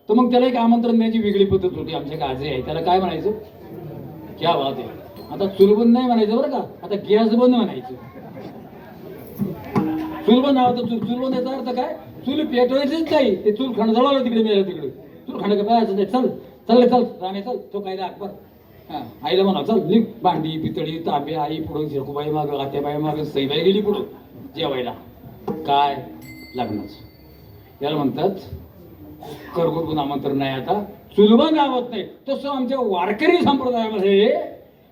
तर मग त्याला एक आमंत्रण द्यायची वेगळी पद्धत होती. आमच्या गाजे आहे त्याला काय म्हणायचं, क्या बात आहे. आता चूल बंद नाही म्हणायचं बरं का, आता गॅस बंद म्हणायचं. चूल बंद नाव तर चूल बंद याचा अर्थ काय, चूल पेटवायचीच नाही, ते चूल खणजळालं तिकडे मिळालं तिकडे, चूल खंड पाहायचं नाही. चल राणे चल, तो कायदा अकबर हा आईला म्हणा चल निघ, भांडी पितळी तांबे, आई पुढं झिरकूबाई माग, आत्याबाई माग, सईबाई गेली पुढं जेवायला. काय लग्नच याला म्हणतात करगुरगुन आमंत्रण नाही. आता चुलबंद आवत नाही. तसं आमच्या वारकरी संप्रदायामध्ये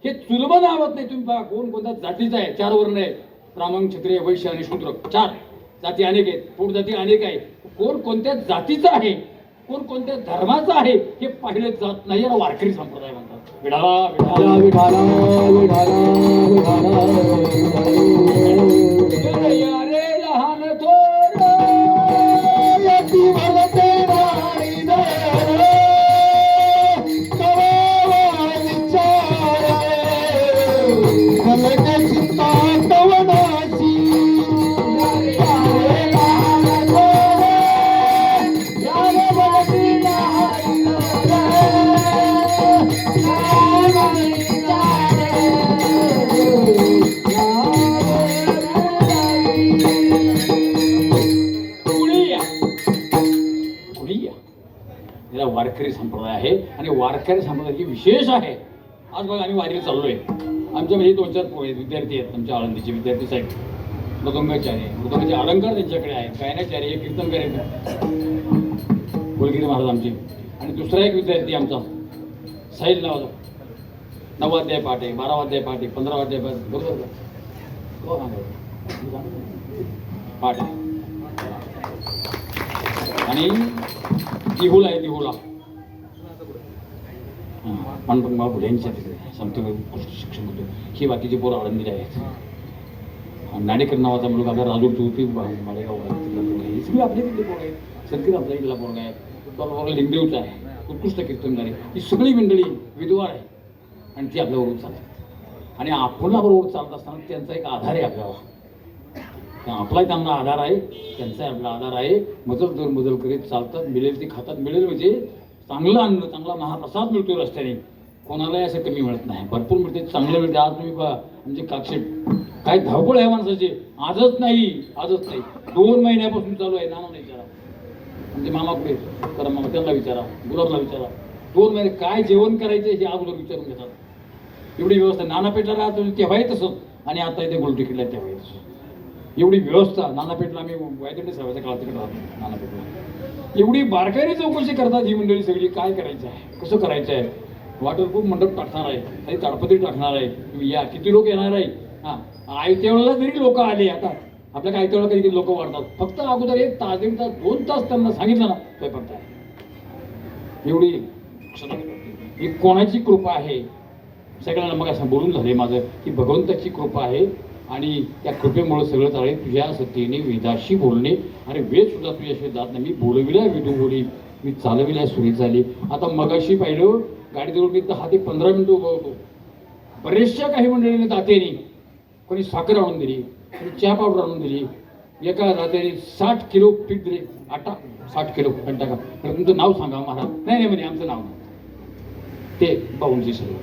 हे चुलबंद आवत नाही. तुम्ही पहा कोण कोणत्या जातीचा आहे, 4 वर्ण आहे, ब्राह्मण, क्षत्रिय, वैश्य आणि शूद्र, 4 जाती अनेक आहेत, पोट जाती अनेक आहे. कोण कोणत्या जातीचा आहे, कोण कोणत्या धर्माचा आहे हे पाहिले जात नाही. याला वारकरी संप्रदाय म्हणतात. विढाला विढाला विठाला विठाला विठाला या रे लहान थोर यती भरते नाही दर, करावा विचार, फलक चिंता कवनाची. या लहान थोर, या भरते नाही याला वारकरी संप्रदाय आहे. आणि वारकरी संप्रदाय ही विशेष आहे. आज बघा आम्ही वारीला चाललोय. आमच्यामध्ये 2-4 पोहे विद्यार्थी आहेत, आमच्या आळंदीचे विद्यार्थी साहेब, मृदंगाचार्य, मृदंगाचे अलंकार त्यांच्याकडे आहेत, गायनाचार्य, कीर्तनकार आहेत, गोलगिरी महाराज आमचे. आणि दुसरा एक विद्यार्थी आमचा साहिल नावाचा, 9 अध्याय पाठ आहे, 12 अध्याय पाठ आहे, 15 अध्याय पाठ, बरोबर पाठ आहे. आणि दिहुला आहे, दिहुला पांडुरंगबा भुड्यांच्या तिकडे संत शिक्षण होतो. ही बाकीची पोरं आळंदीला आहेत. नाडेकर नावाचा मुलगा आपल्या राजूर चौथी माळेगाव ही सगळी आपल्या तिथली पोरं आहे. सरकीर आपल्या इथला पोरगा आहे, तो लिंगदेवचा आहे, उत्कृष्ट कीर्तनदारी. ही सगळी मंडळी विद्वान आहे आणि ती आपल्याबरोबर चालतात. आणि आपण बरोबर चालत असताना त्यांचा एक आधार आहे आपल्याला. आपलाही त्यांना आधार आहे, त्यांचा आपला आधार आहे. मजल करीत चालतात, मिळेल ते खातात. मिळेल म्हणजे चांगलं अन्न, चांगला महाप्रसाद मिळतो रस्त्याने, कोणालाही असं कमी मिळत नाही, भरपूर मिळते, चांगलं मिळते. आज तुम्ही पहा म्हणजे काक्षेट काय धावपळ आहे माणसाची. आजच नाही 2 महिन्यापासून चालू आहे. नाना विचारा म्हणजे मामा कुठे करा, मामा त्यांना विचारा, गुलाबला विचारा. 2 महिने काय जेवण करायचं हे अगोदर विचारून घेतात. एवढी व्यवस्था नानापेठला राहतो तेव्हाही तसं, आणि आता इथे गोलटिकीला तेव्हाही तसं. एवढी व्यवस्था नानापेठला, आम्ही वायदंडी साहेबाच्या काळात तिकडे राहतो नानापेठला. एवढी बारकाईने चौकशी करतात ही मंडळी सगळी. काय करायचं आहे, कसं करायचं आहे, वॉटरप्रूफ मंडप टाकणार आहे, काही ताडपत्री टाकणार आहे, तुम्ही या, किती लोक येणार आहे. हां आयत्या वेळेला जरी लोक आले, आता आपल्या काय आयत्या वेळेला कधी लोक वाढतात, फक्त अगोदर 1 तास 1.5 तास 2 तास त्यांना सांगितलं ना स्वयंपाक आहे. एवढी ही कोणाची कृपा आहे. सगळ्यांना मग असं बोलून झाले माझं की भगवंताची कृपा आहे. आणि त्या कृपेमुळे सगळं चालेल. तुझ्या सत्तेने वेदाशी बोलणे, अरे वेद सुद्धा तुझ्याशिवाय जात नाही. मी बोलविला विदू बोली, मी चालविला सुरी झाली. आता मगाशी पाहिलं गाडीजवळ मी 10 ते 15 मिनिटं उभं होतो. बरेचशा काही मंडळीने दात्याने कोणी साखर आणून दिली, कोणी चहा पावडर आणून दिली. एका दात्याने 60 किलो पीठ दिले, आटा 60 किलो टाका. तर तुमचं नाव सांगा महाराज. नाही म्हणे आमचं नाव नाही. ते भाऊंचे सर्व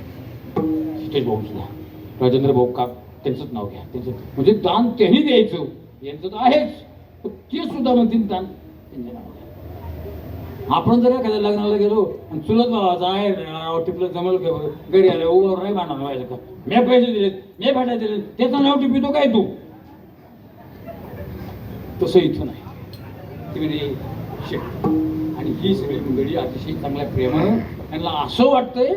सिटेश भाऊंचं राजेंद्र भाऊ का त्यांचंच नाव घ्या, त्यांचं म्हणजे दान त्यांनी द्यायचं. यांचं तर आहेच, ते सुद्धा म्हणतील दान त्यांच्या नावाला. आपण जर एखाद्या लग्नाला गेलो आणि चुलत भावाचा आहे टिपलं जमल घरी आलं उभं नाही भांडण व्हायचं का, मी पैसे दिलेत, मी भांडा दिले, त्याचं नाव टिपितो काय तू. तसं इथं नाही. ती आणि ही सगळी मंडळी अतिशय चांगल्या प्रेमानं त्यांना असं वाटतंय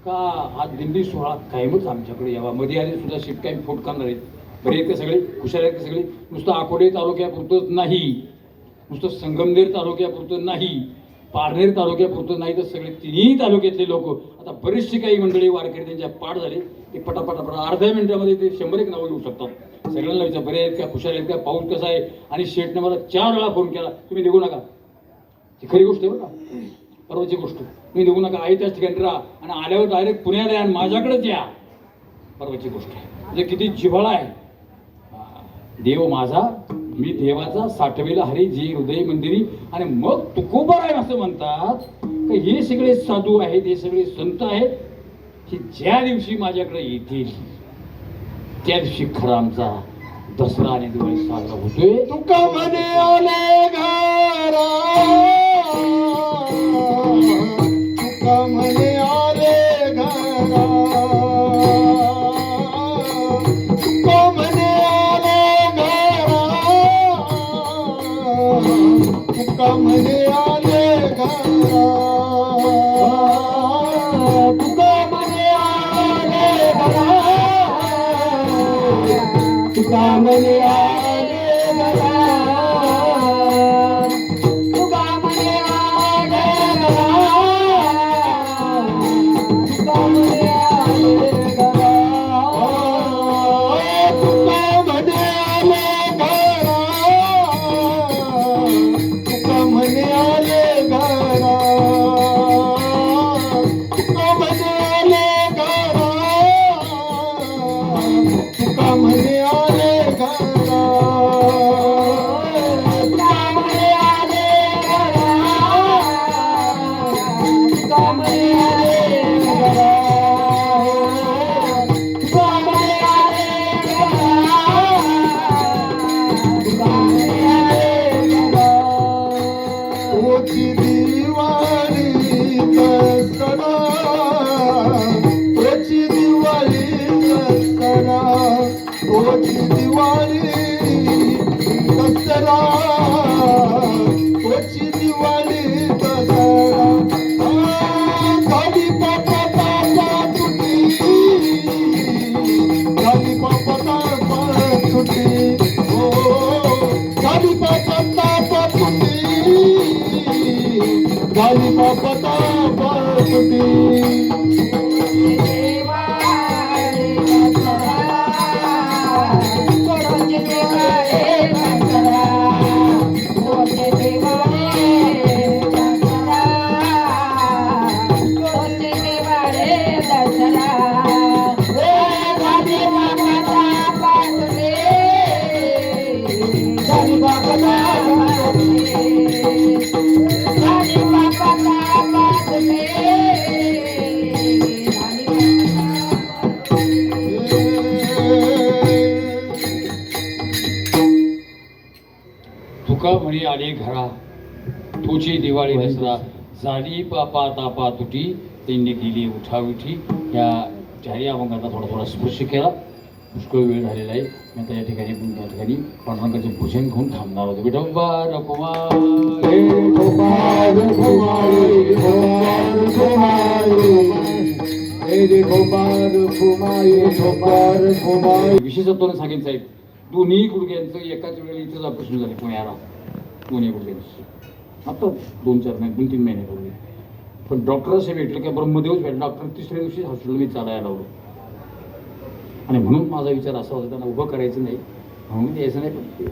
का हा दिंडी सोहळा कायमच आमच्याकडे यावा. मध्ये आधी सुद्धा शिफ्ट काही फोट करणार आहेत. बरे आहेत का सगळे, हुशार आहेत का सगळे. नुसतं अकोले तालुक्यापुरतंच नाही, नुसतं संगमनेर तालुक्यापुरतं नाही, पारनेर तालुक्यापुरतं नाही, तर सगळे 3ही तालुक्यातले लोक. आता बरेचशी काही मंडळी वारकरी त्यांच्या पाठ झाले, ते पटापटा अर्ध्या मिनिटामध्ये ते 100 नावं घेऊ शकतात. सगळ्यांना विचार बरे आहेत का, खुशाल आहेत का, पाऊस कसा आहे. आणि शेठनं मला 4 वेळा फोन केला, तुम्ही निघू नका. ही खरी गोष्ट आहे बरं का, परवाची गोष्ट. तुम्ही निघू नका, आहे त्याच ठिकाणी राहा आणि आल्यावर डायरेक्ट पुण्याला या आणि माझ्याकडेच या. परवाची गोष्ट आहे. म्हणजे किती जिव्हाळा आहे. देव माझा मी देवाचा साठविला हरी जी हृदय मंदिरी. आणि मग तुकोबारायण असं म्हणतात की हे सगळे साधू आहेत, हे सगळे संत आहेत की ज्या दिवशी माझ्याकडे येतील त्या दिवशी खरा आमचा दसरा आणि दिवाळी साजरा होतोय. तुका म्हणे आले घरा, तुका म्हणे आले घरा, तुका म्हणे आले घरा, तुका म्हणे आले घरा, तुका म्हणे आले घरा, तुका म्हणे आले घरा, तुका म्हणे आले घरा, तुका म्हणे आले घरा, तुका म्हणे आले घरा, तुका म्हणे आले घरा, तुका म्हणे आले घरा, तुका म्हणे आले घरा, तुका म्हणे आले घरा, तुका म्हणे आले घरा, तुका म्हणे आले घरा, तुका म्हणे आले घरा. ओची दिवाळी दसरा, ओची दिवाळी दसरा, ओची दिवाळी दसरा, ओची दिवाळी दसरा. झाली बापा तापा तुटी, झाली बापा तापा तुटी, हो झाली बापा तापा तुटी, झाली बापा तापा तुटी. तुका म्हणे आले घरा, तुझी दिवाळी दसरा, झाली पापा तापा तुटी, त्यांनी केली उठाविठी. या चारी अभंगाचा थोडा थोडा स्पर्श केला. पुष्कळ वेळ झालेला आहे. मी आता या ठिकाणी पांडुरंगाचे भोजन घेऊन थांबणार होतो. विठोबा रखुमार, हे गोपाल कुमारी, गोपाल कुमारी, हे गोपाल कुमारी, गोपाल कुमारी. विशेषत्वाने सांगेन साहेब, दोन्ही गुडघ्यांचं एकाच वेळेला इथंच ऑपरेशन झाले पुण्याला. दोन्ही गुडघ्यांचं आता 2-3 महिन्यापूर्वी. पण डॉक्टर असे भेटले की ब्रह्मदेवच भेटले. डॉक्टर तिसऱ्या दिवशी हॉस्पिटल मी चालायला लावलो. आणि म्हणून माझा विचार असा होता त्यांना उभं करायचं नाही, म्हणून यायचं नाही. पण